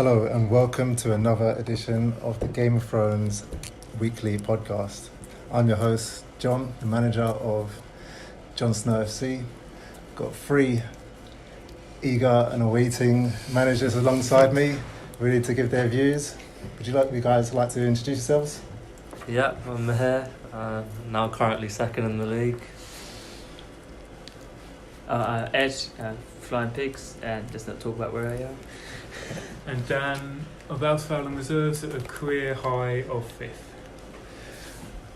Hello and welcome to another edition of the Game of Thrones weekly podcast. I'm your host, John, the manager of Jon Snow FC. Got three eager and awaiting managers alongside me, ready to give their views. Would you guys like to introduce yourselves? Yeah, I'm here. Now currently second in the league. Ed, Flying Pigs, and just not talk about where I am. And Dan of Alsfeld and Reserves at a career high of 5th.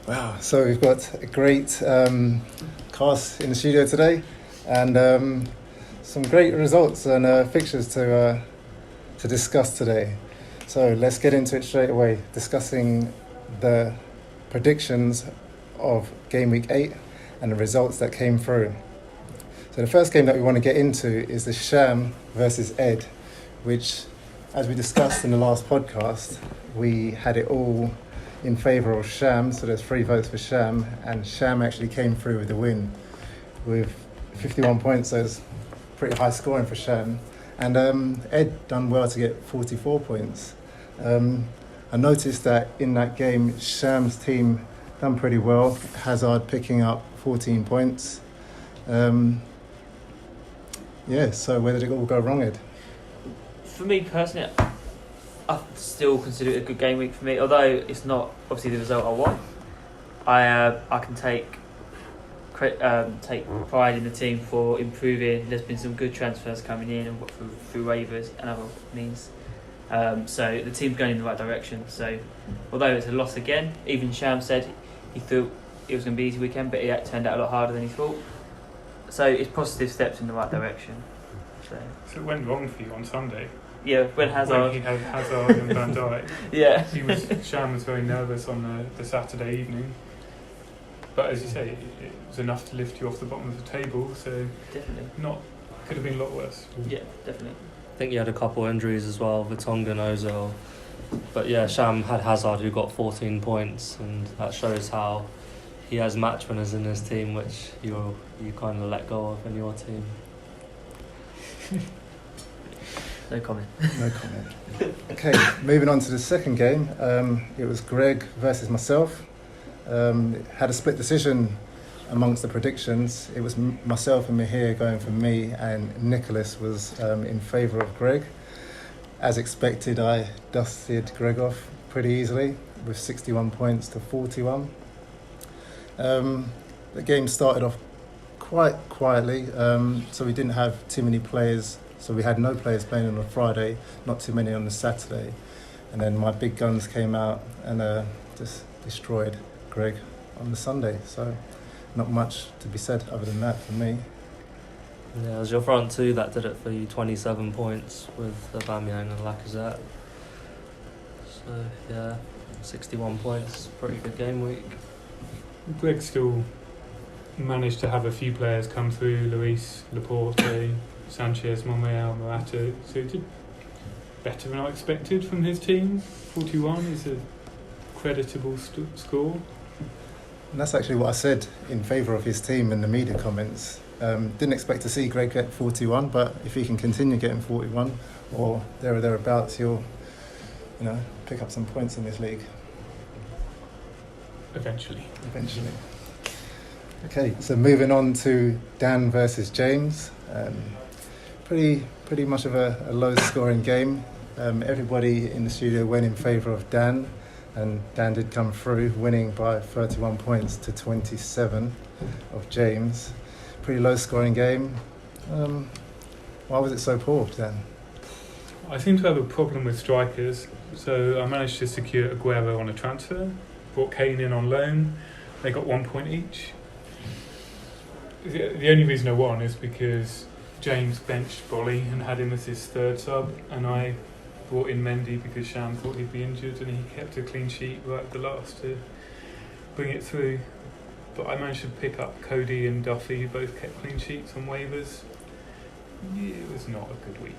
Wow, so we've got a great cast in the studio today and some great results and fixtures to discuss today. So let's get into it straight away, discussing the predictions of Game Week 8 and the results that came through. So the first game that we want to get into is the Sham versus Ed, which, as we discussed in the last podcast, we had it all in favour of Sham, so there's 3 votes for Sham, and Sham actually came through with the win with 51 points, so it's pretty high scoring for Sham. And Ed done well to get 44 points. I noticed that in that game, Sham's team done pretty well, Hazard picking up 14 points. So where did it all go wrong, Ed? For me personally, I still consider it a good game week for me. Although it's not obviously the result I want, I can take pride in the team for improving. There's been some good transfers coming in and through waivers and other means. So the team's going in the right direction. So although it's a loss again, even Sham said he thought it was going to be an easy weekend, but it turned out a lot harder than he thought. So it's positive steps in the right direction. So it went wrong for you on Sunday. Yeah, when Hazard... When he had Hazard and Van Dijk. Yeah. Sham was very nervous on the Saturday evening. But as you say, it was enough to lift you off the bottom of the table, so... Definitely. Could have been a lot worse. Yeah, definitely. I think he had a couple injuries as well, Vertonghen and Ozil. But yeah, Sham had Hazard who got 14 points, and that shows how he has match winners in his team, which you kind of let go of in your team. No comment. No comment. Okay, moving on to the second game. It was Greg versus myself. Had a split decision amongst the predictions. It was myself and Mihir going for me, and Nicholas was in favour of Greg. As expected, I dusted Greg off pretty easily with 61 points to 41. The game started off quite quietly, so we didn't have too many players. So we had no players playing on a Friday, not too many on the Saturday. And then my big guns came out and just destroyed Greg on the Sunday. So not much to be said other than that for me. Yeah, it was your front two that did it for you, 27 points with Aubameyang and Lacazette. So yeah, 61 points, pretty good game week. Greg still managed to have a few players come through, Luis, Laporte, Sanchez, Monreal, Morata, so it did better than I expected from his team. 41 is a creditable score. And that's actually what I said in favour of his team in the media comments. Didn't expect to see Greg get 41, but if he can continue getting 41 or there or thereabouts, he'll pick up some points in this league. Eventually. Okay, so moving on to Dan versus James. Pretty much of a low-scoring game. Everybody in the studio went in favour of Dan, and Dan did come through, winning by 31 points to 27 of James. Pretty low-scoring game. Why was it so poor, Dan? I seem to have a problem with strikers, so I managed to secure Aguero on a transfer, brought Kane in on loan. They got 1 point each. The only reason I won is because James benched Bolly and had him as his third sub, and I brought in Mendy because Sham thought he'd be injured, and he kept a clean sheet right at the last to bring it through. But I managed to pick up Cody and Duffy, who both kept clean sheets on waivers. Yeah, it was not a good week.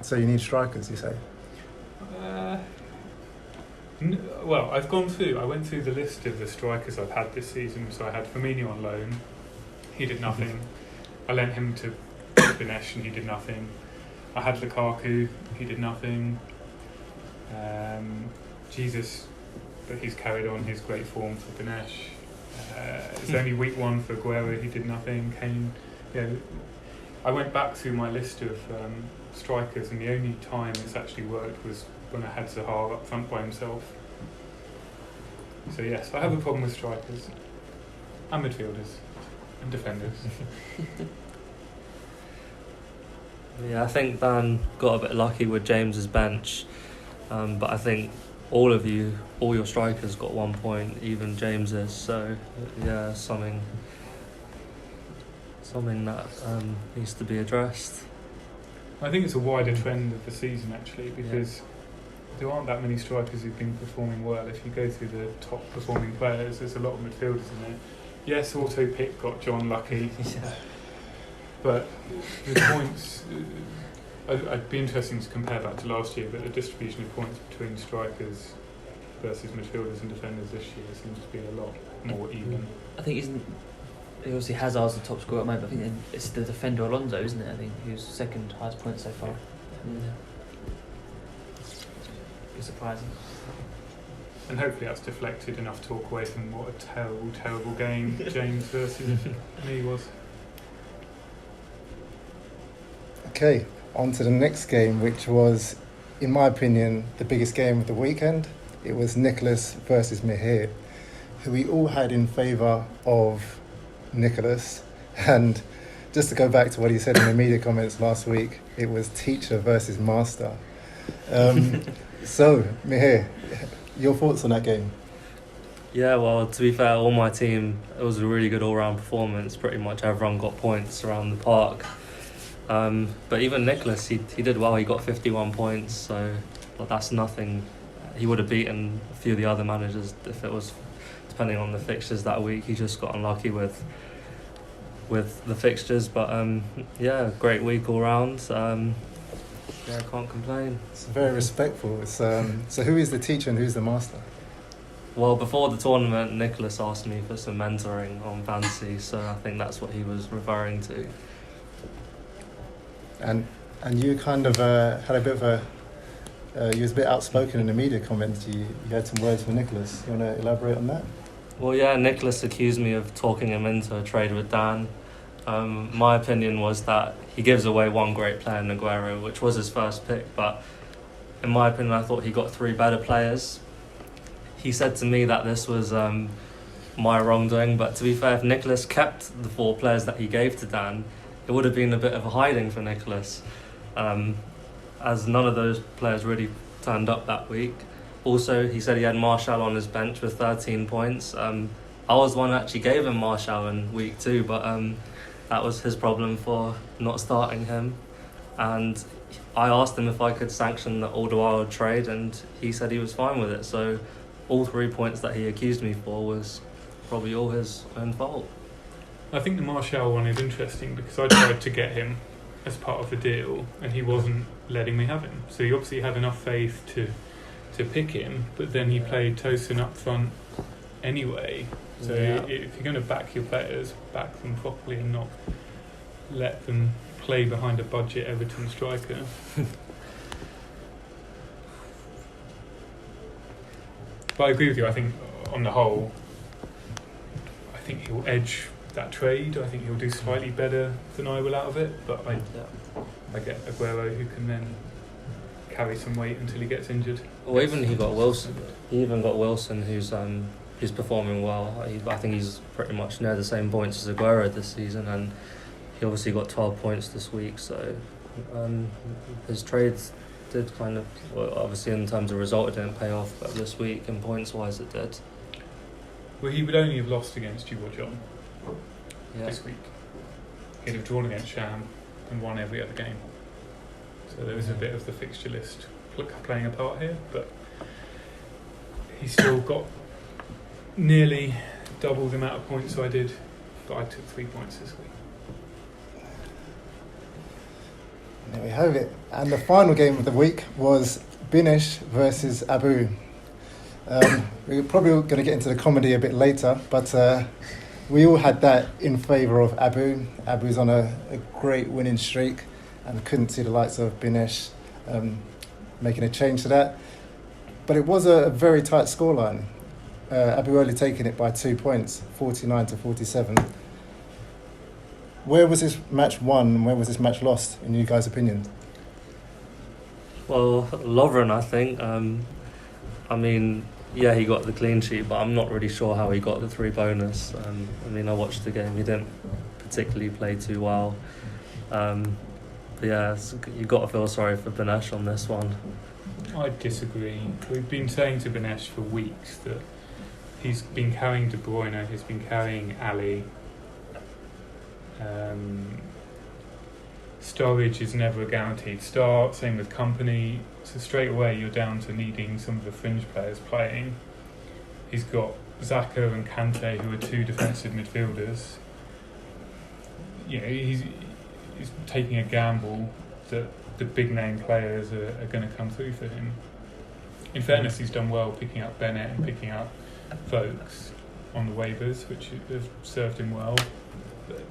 So you need strikers, you say? Well, I went through the list of the strikers I've had this season. So I had Firmino on loan. He did nothing. I lent him to Ganesh and he did nothing. I had Lukaku, he did nothing. Jesus, but he's carried on his great form for Dinesh. It's only week 1 for Aguero, he did nothing. Kane, I went back through my list of strikers, and the only time it's actually worked was when I had Zaha up front by himself. So yes, I have a problem with strikers and midfielders and defenders. Yeah, I think Dan got a bit lucky with James's bench, but I think all your strikers got 1 point, even James's. So yeah, something that needs to be addressed. I think it's a wider trend of the season actually, because there aren't that many strikers who've been performing well. If you go through the top performing players, there's a lot of midfielders in there. Yes, Auto Pick got John lucky, but the points. I'd be interesting to compare that to last year, but the distribution of points between strikers versus midfielders and defenders this year seems to be a lot more even. I think obviously Hazard's the top scorer at the moment, but I think it's the defender Alonso, isn't it? I think who's second highest point so far. It's surprising. And hopefully that's deflected enough talk away from what a terrible, terrible game James versus me was. Okay, on to the next game, which was, in my opinion, the biggest game of the weekend. It was Nicholas versus Mihir, who we all had in favour of Nicholas. And just to go back to what he said in the media comments last week, it was teacher versus master. So, Mihir, your thoughts on that game? Yeah, well, to be fair, all my team, it was a really good all-round performance. Pretty much everyone got points around the park. But even Nicholas, he did well. He got 51 points, so that's nothing. He would have beaten a few of the other managers if it was depending on the fixtures that week. He just got unlucky with the fixtures, but yeah, great week all round. Yeah, I can't complain. It's very respectful. It's, so who is the teacher and who's the master? Well, before the tournament, Nicholas asked me for some mentoring on fantasy, so I think that's what he was referring to. And you kind of had a bit of a you was a bit outspoken in the media comments. You had some words for Nicholas. You want to elaborate on that? Well, yeah, Nicholas accused me of talking him into a trade with Dan. My opinion was that he gives away one great player in Aguero, which was his first pick, but in my opinion, I thought he got 3 better players. He said to me that this was my wrongdoing, but to be fair, if Nicholas kept the 4 players that he gave to Dan, it would have been a bit of a hiding for Nicholas, as none of those players really turned up that week. Also, he said he had Martial on his bench with 13 points. I was the one who actually gave him Martial in week 2, but that was his problem for not starting him. And I asked him if I could sanction the Alderweireld trade, and he said he was fine with it. So all 3 points that he accused me for was probably all his own fault. I think the Martial one is interesting because I tried to get him as part of the deal and he wasn't letting me have him. So he obviously had enough faith to pick him, but then he played Tosin up front anyway. So if you're going to back your players, back them properly and not let them play behind a budget Everton striker. But I agree with you. I think on the whole, I think he'll edge that trade. I think he'll do slightly better than I will out of it, but I get Aguero who can then carry some weight until he gets injured. Well, even he got Wilson. He even got Wilson, who's performing well. I think he's pretty much near the same points as Aguero this season, and he obviously got 12 points this week. So his trades did kind of, well, obviously in terms of result, it didn't pay off, but this week and points wise, it did. Well, he would only have lost against you or John this week. He'd have drawn against Sham and won every other game. So there was a bit of the fixture list playing a part here, but he's still got nearly double the amount of points I did, but I took 3 points this week. There we have it. And the final game of the week was Binish versus Abu. We're probably going to get into the comedy a bit later, but we all had that in favour of Abu. Abu's on a great winning streak and couldn't see the likes of Binish making a change to that. But it was a very tight scoreline. Abu only taking it by 2 points, 49-47. Where was this match won and where was this match lost, in you guys' opinion? Well, Lovren, I think. I mean, yeah, he got the clean sheet, but I'm not really sure how he got the 3 bonus. I mean, I watched the game. He didn't particularly play too well. But yeah, you've got to feel sorry for Benesh on this one. I disagree. We've been saying to Benesh for weeks that he's been carrying De Bruyne, he's been carrying Ali. Storage is never a guaranteed start, same with Company. So straight away you're down to needing some of the fringe players playing. He's got Xhaka and Kante, who are 2 defensive midfielders. You know, he's taking a gamble that the big name players are going to come through for him. In fairness, he's done well picking up Bennett and picking up folks on the waivers, which have served him well. But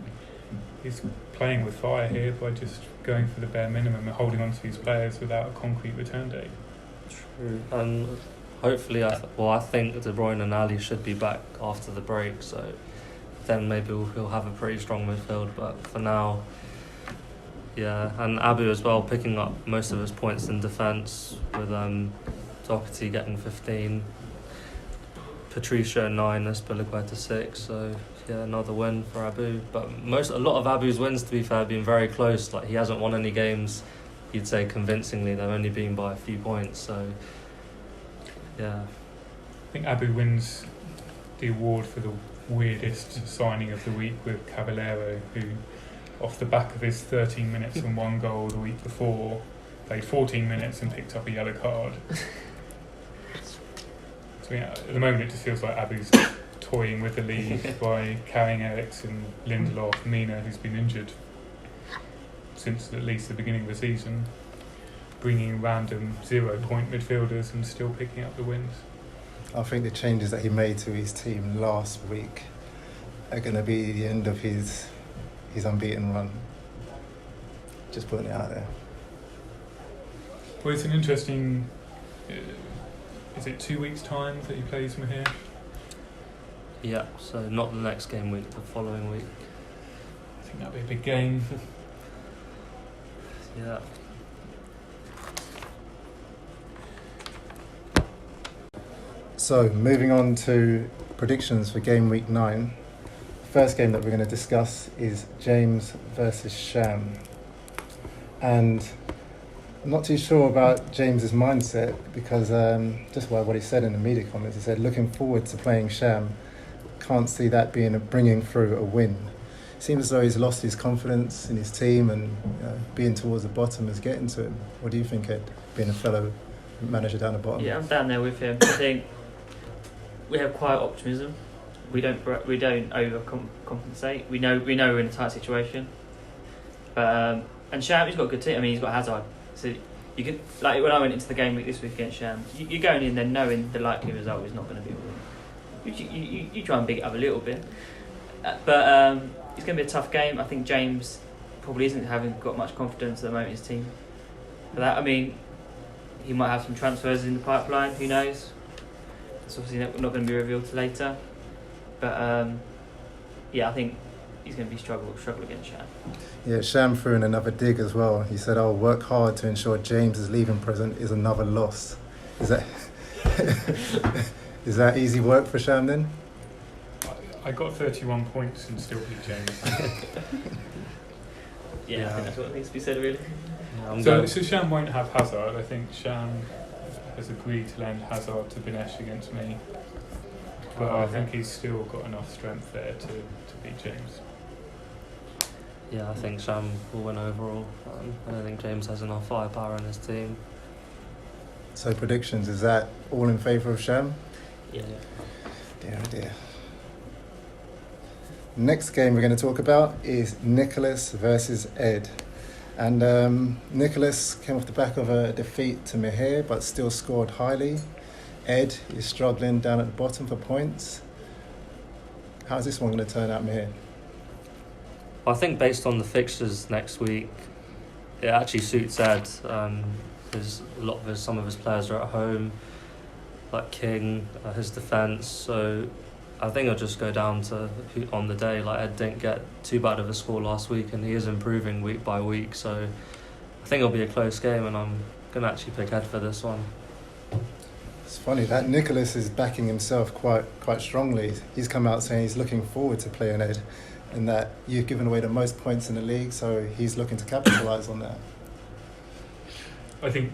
he's playing with fire here by just going for the bare minimum and holding on to these players without a concrete return date. True. And hopefully, I think De Bruyne and Ali should be back after the break, so then maybe he'll have a pretty strong midfield. But for now, yeah, and Abu as well picking up most of his points in defence with Doherty getting 15, Patricia 9, Espilicueta 6. So yeah, another win for Abu. But a lot of Abu's wins, to be fair, have been very close. Like, he hasn't won any games, you'd say, convincingly. They've only been by a few points. So yeah, I think Abu wins the award for the weirdest signing of the week with Caballero, who, off the back of his 13 minutes and 1 goal the week before, played 14 minutes and picked up a yellow card. So yeah, at the moment it just feels like Abu's toying with the league by carrying Eriksen, Lindelof, Mina, who's been injured since at least the beginning of the season, bringing random 0-point midfielders and still picking up the wins. I think the changes that he made to his team last week are going to be the end of his unbeaten run. Just putting it out there. Well, it's an interesting... is it 2 weeks' time that he plays Mahir? yeah. So not the next game week, the following week. I think that'd be a big game. Yeah. So, moving on to predictions for game week 9. The first game that we're going to discuss is James versus Sham. And I'm not too sure about James's mindset because just what he said in the media comments, he said, looking forward to playing Sham. Can't see that bringing through a win. Seems as though he's lost his confidence in his team and being towards the bottom is getting to him. What do you think, Ed, being a fellow manager down the bottom? Yeah, I'm down there with him. I think we have quiet optimism. We don't overcompensate. We know we're in a tight situation. But and Sham, he's got a good team. I mean, he's got Hazard. So you can, like, when I went into the game week this week against Sham, you're going in there knowing the likely result is not going to be a win. You try and big it up a little bit, but it's going to be a tough game. I think James probably isn't got much confidence at the moment in his team. For that, I mean, he might have some transfers in the pipeline. Who knows? It's obviously not going to be revealed till later. But yeah, I think he's going to be struggle against Sham. Yeah, Sham threw in another dig as well. He said, "I'll work hard to ensure James's leaving present is another loss." Is that is that easy work for Sham then? I got 31 points and still beat James. Yeah, I think that's what needs to be said, really. Yeah, so Sham won't have Hazard. I think Sham has agreed to lend Hazard to Benesh against me. But I think he's still got enough strength there to beat James. Yeah, I think Sham will win overall. I don't think James has enough firepower in his team. So predictions, is that all in favour of Sham? Yeah. Dear, oh dear. Next game we're going to talk about is Nicholas versus Ed. And Nicholas came off the back of a defeat to Mahir, but still scored highly. Ed is struggling down at the bottom for points. How's this one going to turn out, Mahir? I think based on the fixtures next week, it actually suits Ed. Because some of his players are at home. like King, his defence. So I think it'll just go down to who, on the day. Like Ed didn't get too bad of a score last week, and he is improving week by week. So I think it'll be a close game, and I'm gonna actually pick Ed for this one. It's funny that Nicholas is backing himself quite strongly. He's come out saying he's looking forward to playing Ed, and that you've given away the most points in the league, so he's looking to capitalise on that. I think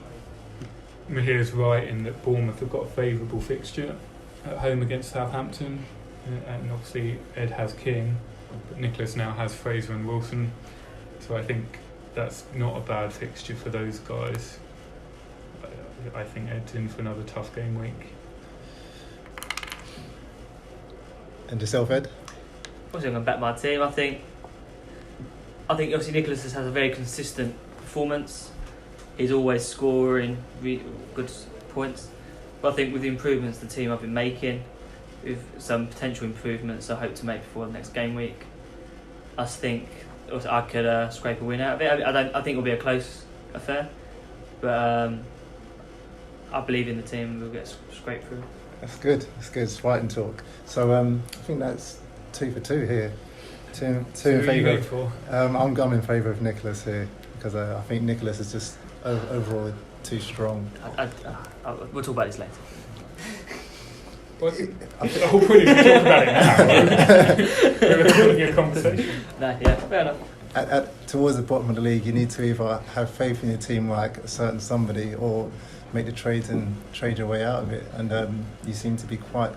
Mahir's right in that Bournemouth have got a favourable fixture at home against Southampton, and obviously Ed has King, but Nicholas now has Fraser and Wilson, so I think that's not a bad fixture for those guys. I think Ed's in for another tough game week. And yourself, Ed? Obviously, I'm going to back my team. I think obviously Nicholas has a very consistent performance. He's always scoring good points. But I think with the improvements the team have been making, with some potential improvements I hope to make before the next game week, I think I could scrape a win out of it. I think it'll be a close affair, but I believe in the team. We'll get scraped through. That's good. It's fighting talk. So I think that's 2 for 2 here. Two in favour. I'm in favour of Nicholas here because I think Nicholas is just overall too strong. We'll talk about this later. The whole point is to talk about it now. We're having a conversation. No, yeah, fair enough. Towards the bottom of the league, you need to either have faith in your team like a certain somebody, or make the trades and trade your way out of it. And you seem to be quite,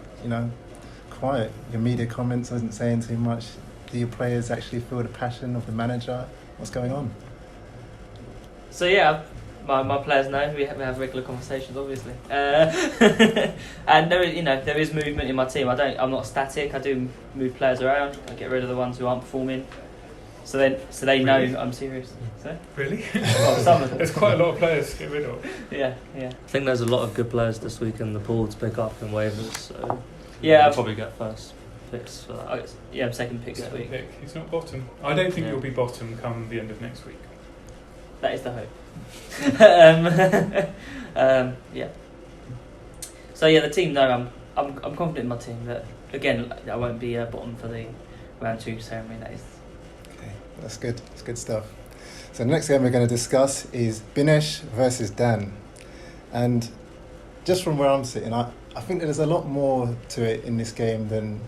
quiet. Your media comments isn't saying too much. Do your players actually feel the passion of the manager? What's going on? So yeah, my players know we have regular conversations, obviously, and there is movement in my team. I'm not static. I do move players around. I get rid of the ones who aren't performing. So they know Really? I'm serious. So? Really? Well, some of them. There's quite a lot of players to get rid of. Yeah. I think there's a lot of good players this week in the pool to pick up in waivers. So Yeah, I'll probably get first picks for that. I'm second pick this week. He's not bottom. I don't think you'll be bottom come the end of next week. That is the hope. Yeah. So yeah, the team. No, I'm confident in my team. But again, I won't be bottom for the round 2 ceremony. That is. Okay, that's good. That's good stuff. So the next game we're going to discuss is Binesh versus Dan, and just from where I'm sitting, I think there's a lot more to it in this game than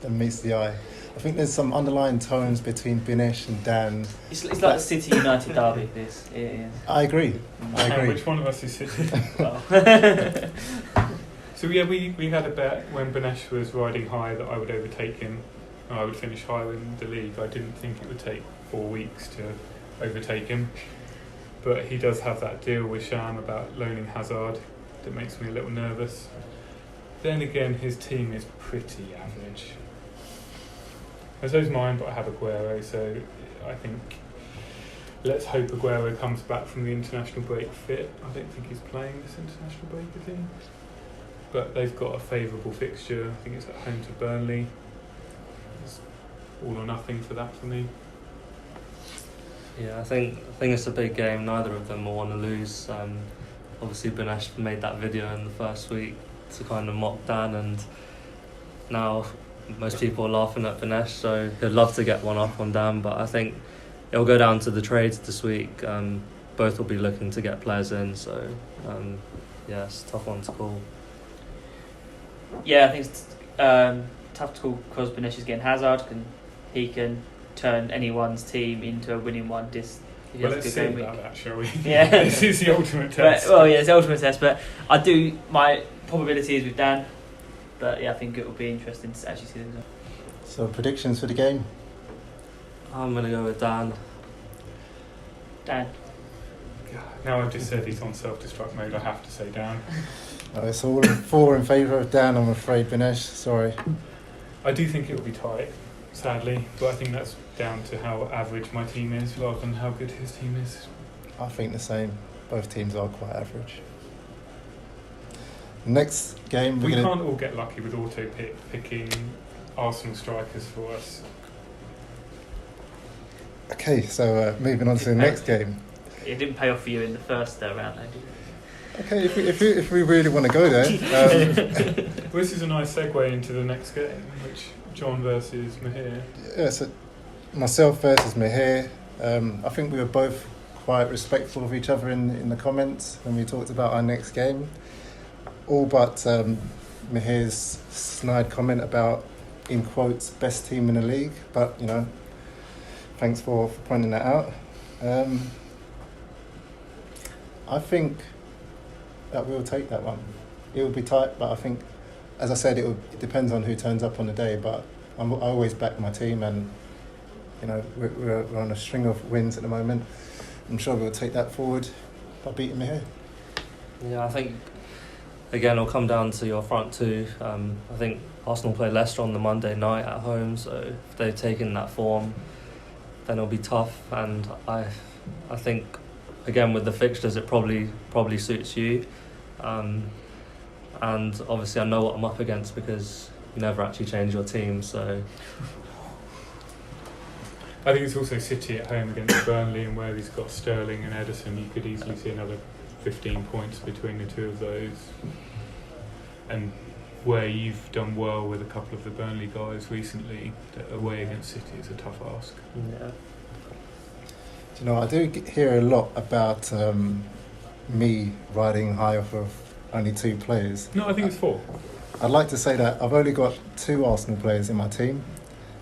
meets the eye. I think there's some underlying tones between Binesh and Dan. It's like the City United derby. This. It is. I agree. Which one of us is City? Well. So yeah, we had a bet when Binesh was riding high that I would overtake him. And I would finish higher in the league. I didn't think it would take 4 weeks to overtake him. But he does have that deal with Sham about loaning Hazard that makes me a little nervous. Then again, his team is pretty average. And so's mine, but I have Aguero, so I think let's hope Aguero comes back from the international break fit. I don't think he's playing this international break, is he? But they've got a favourable fixture. I think it's at home to Burnley. It's all or nothing for that for me. Yeah, I think it's a big game. Neither of them will want to lose. Obviously, Binesh made that video in the first week to kind of mock Dan, and now most people are laughing at Binesh, so he'd love to get one up on Dan, but I think it'll go down to the trades this week. Both will be looking to get players in, so it's a tough one to call. Yeah, I think it's tough to call because Binesh is getting Hazard. He can turn anyone's team into a winning one. Well, let's see about that, shall we? Yeah. This is the ultimate test. It's the ultimate test, but my probability is with Dan. But yeah, I think it will be interesting to actually see the result. So predictions for the game? I'm going to go with Dan. Dan. Now I've just said he's on self-destruct mode, I have to say Dan. It's all 4 in favour of Dan, I'm afraid, Binesh. Sorry. I do think it will be tight, sadly, but I think that's down to how average my team is rather than how good his team is. I think the same. Both teams are quite average. Next game, We can't all get lucky with picking Arsenal strikers for us. Okay, so moving on to the next game. It didn't pay off for you in the first round, though, did Okay, if we really want to go there, Well, this is a nice segue into the next game, which John versus Mahir. yeah, so myself versus Mahir. I think we were both quite respectful of each other in the comments when we talked about our next game. All but Mahir's snide comment about, in quotes, best team in the league. But, you know, thanks for pointing that out. I think that we'll take that one. It will be tight, but I think, as I said, it depends on who turns up on the day. But I always back my team, and you know we're on a string of wins at the moment. I'm sure we'll take that forward by beating Mahir. Yeah, I think again it'll come down to your front two. I think Arsenal play Leicester on the Monday night at home, so if they've taken that form, then it'll be tough. And I think again with the fixtures, it probably suits you. And obviously I know what I'm up against because you never actually change your team, so I think it's also City at home against Burnley, and where he's got Sterling and Ederson, you could easily see another 15 points between the two of those. And where you've done well with a couple of the Burnley guys recently, away against City is a tough ask. yeah. You know, I do hear a lot about me riding high off of only 2 players. No, I think it's 4. I'd like to say that I've only got 2 Arsenal players in my team,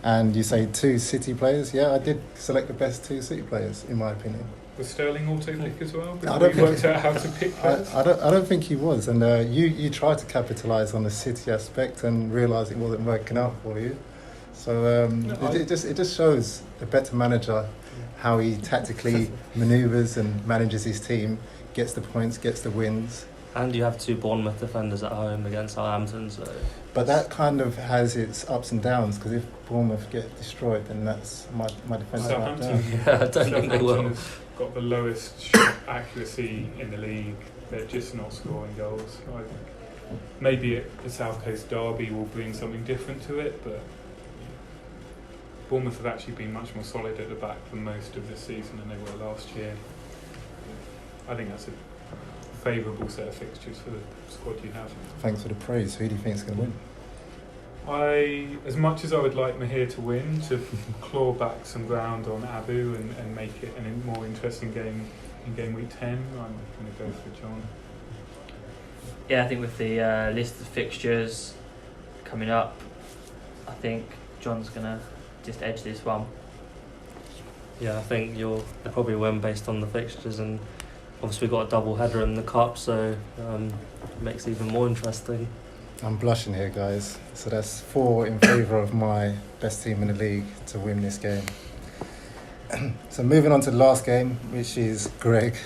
and you say 2 City players. Yeah, I did select the best 2 City players, in my opinion. Was Sterling auto pick as well? I don't We worked out how to pick players. I don't think he was, and you tried to capitalise on the City aspect and realised it wasn't working out for you. So it just shows a better manager how he tactically manoeuvres and manages his team, gets the points, gets the wins. And you have 2 Bournemouth defenders at home against Southampton, so. But that kind of has its ups and downs, because if Bournemouth get destroyed, then that's my defence right Southampton, down. Yeah, I don't think they will. Southampton has got the lowest shot accuracy in the league. They're just not scoring goals. I think maybe the South Coast derby will bring something different to it, but Bournemouth have actually been much more solid at the back for most of this season than they were last year. I think that's a favourable set of fixtures for the squad you have. Thanks for the praise. Who do you think is going to win? As much as I would like Mahir to win, to claw back some ground on Abu and make it a more interesting game in game week 10, I'm going to go for John. Yeah, I think with the list of fixtures coming up, I think John's going to just edge this one. Yeah, I think they'll probably win based on the fixtures, and obviously we've got a double header in the cup, so it makes it even more interesting. I'm blushing here, guys. So that's 4 in favour of my best team in the league to win this game. So moving on to the last game, which is Greg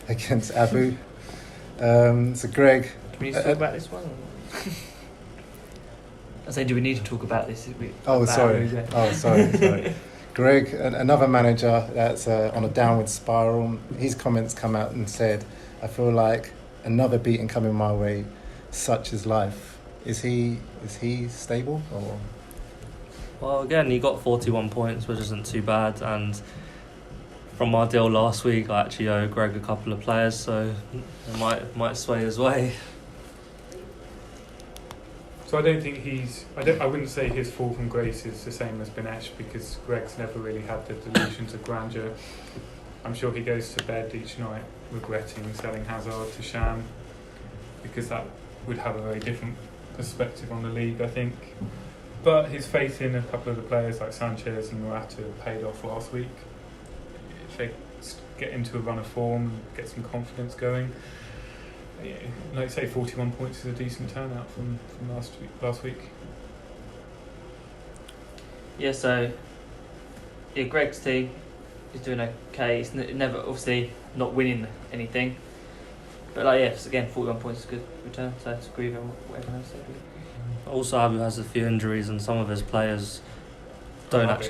against Abu. So Greg... Can we talk about this one? I say, do we need to talk about this? Sorry. Greg, another manager that's on a downward spiral. His comments come out and said, I feel like another beating coming my way, such is life. Is he stable? Or? Well, again, he got 41 points, which isn't too bad, and from our deal last week, I actually owe Greg a couple of players, so it might sway his way. So I don't think I wouldn't say his fall from grace is the same as Benesh, because Greg's never really had the delusions of grandeur. I'm sure he goes to bed each night regretting selling Hazard to Sham, because that would have a very different perspective on the league, I think. But his faith in a couple of the players like Sanchez and Morata paid off last week. If they get into a run of form, get some confidence going, yeah, like say 41 points is a decent turnout from last week. Yeah, so Greg's team is doing okay. It's never obviously not winning anything, but again 41 points is a good return. So I agree with what everyone else said. Also, Abu has a few injuries, and some of his players don't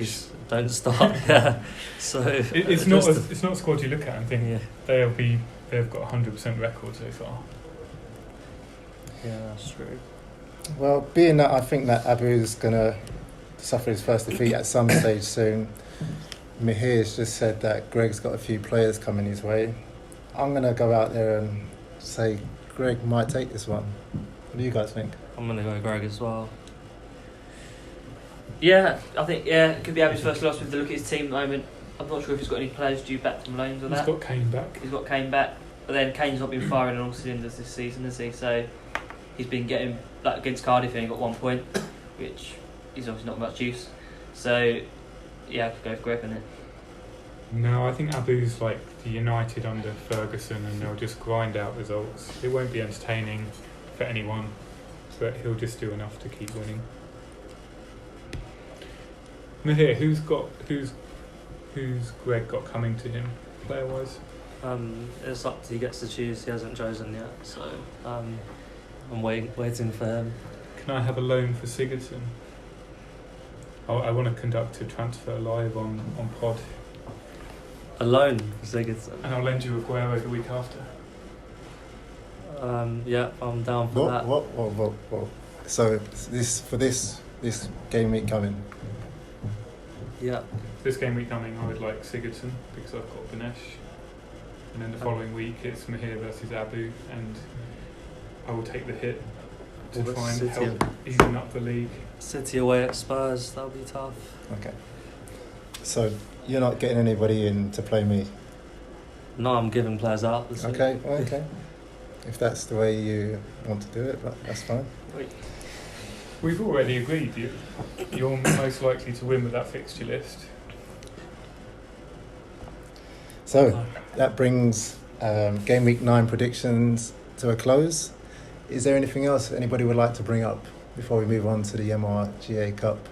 start. Yeah, so it's not a squad you look at and think they've got a 100% record so far. Yeah, that's true. Well, being that I think that Abu is going to suffer his first defeat at some stage soon, Mahir's just said that Greg's got a few players coming his way. I'm going to go out there and say Greg might take this one. What do you guys think? I'm going to go Greg as well. Yeah, I think it could be Abby's first loss with the look at his team at the moment. I'm not sure if he's got any players due back from loans or that. He's got Kane back. He's got Kane back, but then Kane's not been firing on all cylinders this season, has he? So he's been getting, like against Cardiff, he only got 1 point, which is obviously not much use. So yeah, I could go for Greg on it. No, I think Abu's like the United under Ferguson, and they'll just grind out results. It won't be entertaining for anyone, but he'll just do enough to keep winning. Mahir, who's Greg got coming to him player wise? It's up to he gets to choose. He hasn't chosen yet, so I'm waiting for him. Can I have a loan for Sigurdsson? I want to conduct a transfer live on pod, Alone for Sigurdsson. and I'll lend you Aguero the week after. Yeah, I'm down for that. What? So this game week coming. Yeah. This game week coming, I would like Sigurdsson because I've got Benesh, and then the following week it's Mahir versus Abu, and I will take the hit to Well, try and City help even up the league. City away at Spurs, that'll be tough. Okay. So you're not getting anybody in to play me. No, I'm giving players out this week. Okay. Well, okay. If that's the way you want to do it, that's fine. We've already agreed you're most likely to win with that fixture list. So that brings game week 9 predictions to a close. Is there anything else anybody would like to bring up before we move on to the MRGA Cup?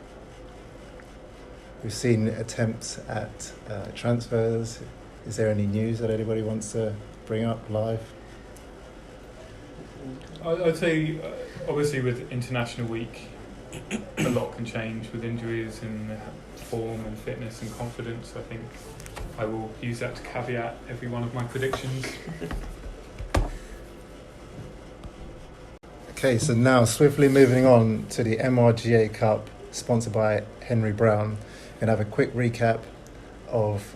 We've seen attempts at transfers. Is there any news that anybody wants to bring up live? I'd say, obviously, with International Week, a lot can change with injuries and form and fitness and confidence. I think I will use that to caveat every one of my predictions. Okay, so now swiftly moving on to the MRGA Cup, sponsored by Henry Brown. We're going to have a quick recap of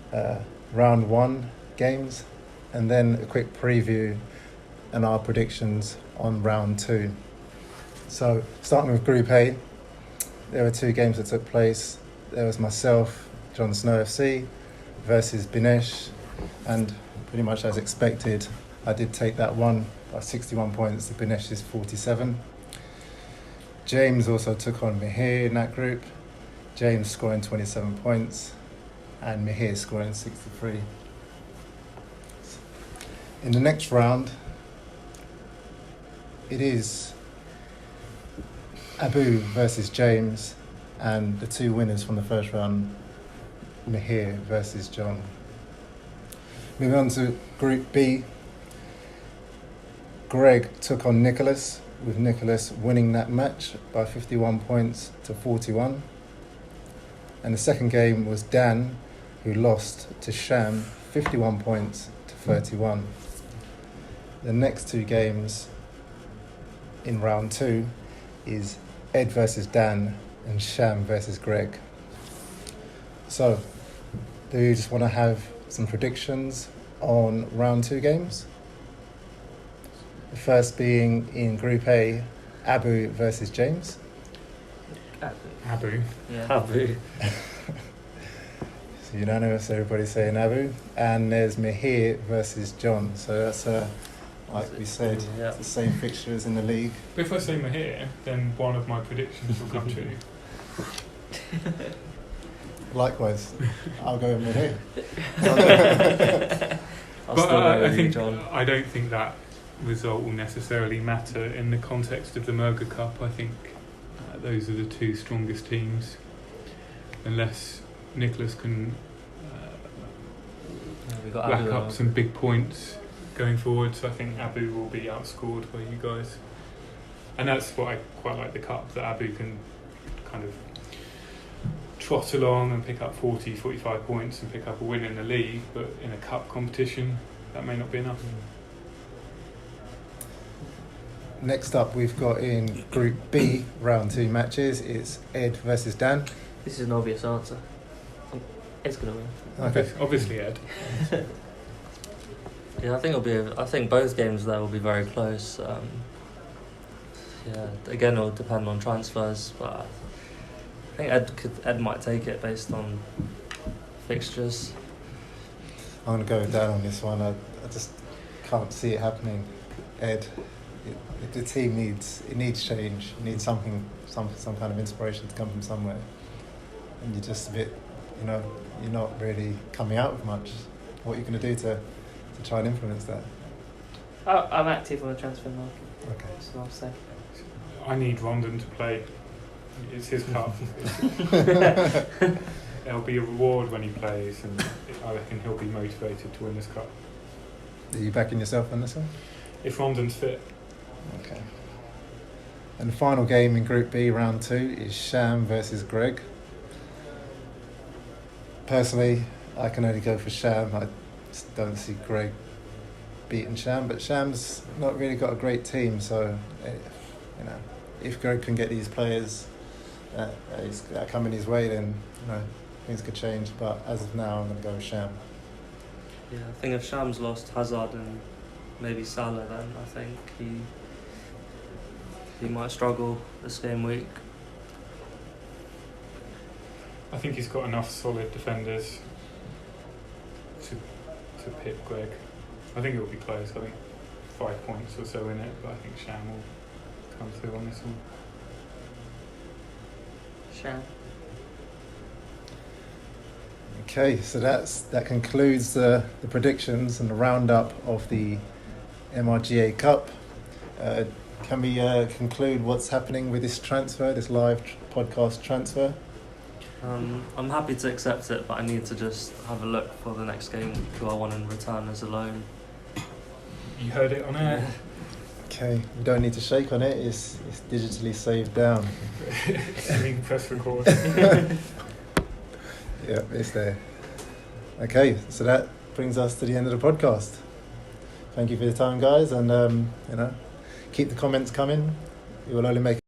round 1 games, and then a quick preview and our predictions on round 2. So starting with Group A, there were 2 games that took place. There was myself, Jon Snow FC, versus Binesh, and pretty much as expected, I did take that one by 61 points to Binesh's 47. James also took on Mahir in that group, James scoring 27 points and Mahir scoring 63. In the next round, it is Abu versus James, and the 2 winners from the first round, Mahir versus John. Moving on to Group B, Greg took on Nicholas, with Nicholas winning that match by 51 points to 41. And the second game was Dan, who lost to Sham, 51 points to 31. The next 2 games in round 2 is Ed versus Dan and Sham versus Greg. So, do you just want to have some predictions on round 2 games? The first being in Group A, Abu versus James. Abu. Yeah. Abu. So unanimous, everybody saying Abu. And there's Mahir versus John. So that's, like we said, Yeah. it's the same fixtures in the league. But if I say Mahir, then one of my predictions will come true. Likewise, I'll go with Mahir. I'll But still go with I you, think John. I don't think that result will necessarily matter in the context of the Merga Cup. I think those are the 2 strongest teams, unless Nicholas can We got rack Abu up some big points going forward. So I think Abu will be outscored by you guys, and that's what I quite like the cup, that Abu can kind of trot along and pick up 40, 45 points and pick up a win in the league, but in a cup competition that may not be enough. Next up, we've got in Group B, round 2 matches. It's Ed versus Dan. This is an obvious answer. Ed's going to win. Okay. Obviously, Ed. Yeah, I think I think both games there will be very close. Yeah, again, it'll depend on transfers, but I think Ed might take it based on fixtures. I'm going to go down on this one. I just can't see it happening. Ed, the team needs change. It needs some kind of inspiration to come from somewhere. And you're just a bit, you're not really coming out with much. What are you going to do to try and influence that? I'm active on the transfer market. Okay. So I'll say. I need Rondon to play. It's his cup. There'll be a reward when he plays, and I reckon he'll be motivated to win this cup. Are you backing yourself on this one? If Rondon's fit. Okay. And the final game in Group B, round 2, is Sham versus Greg. Personally, I can only go for Sham. I just don't see Greg beating Sham, but Sham's not really got a great team, so if Greg can get these players that are coming his way, then things could change. But as of now, I'm going to go with Sham. Yeah, I think if Sham's lost Hazard and maybe Salah, then I think he might struggle this game week. I think he's got enough solid defenders to pit Greg. I think it will be close. I think 5 points or so in it, but I think Sham will come through on this one. Sham. Okay, so that concludes the predictions and the roundup of the MRGA Cup. Can we conclude what's happening with this transfer, this live podcast transfer? I'm happy to accept it, but I need to just have a look for the next game who I want in return as a loan. You heard it on air. Okay, we don't need to shake on it, it's digitally saved down. You can press record. Yeah, it's there. Okay, so that brings us to the end of the podcast. Thank you for your time, guys, and keep the comments coming. It will only make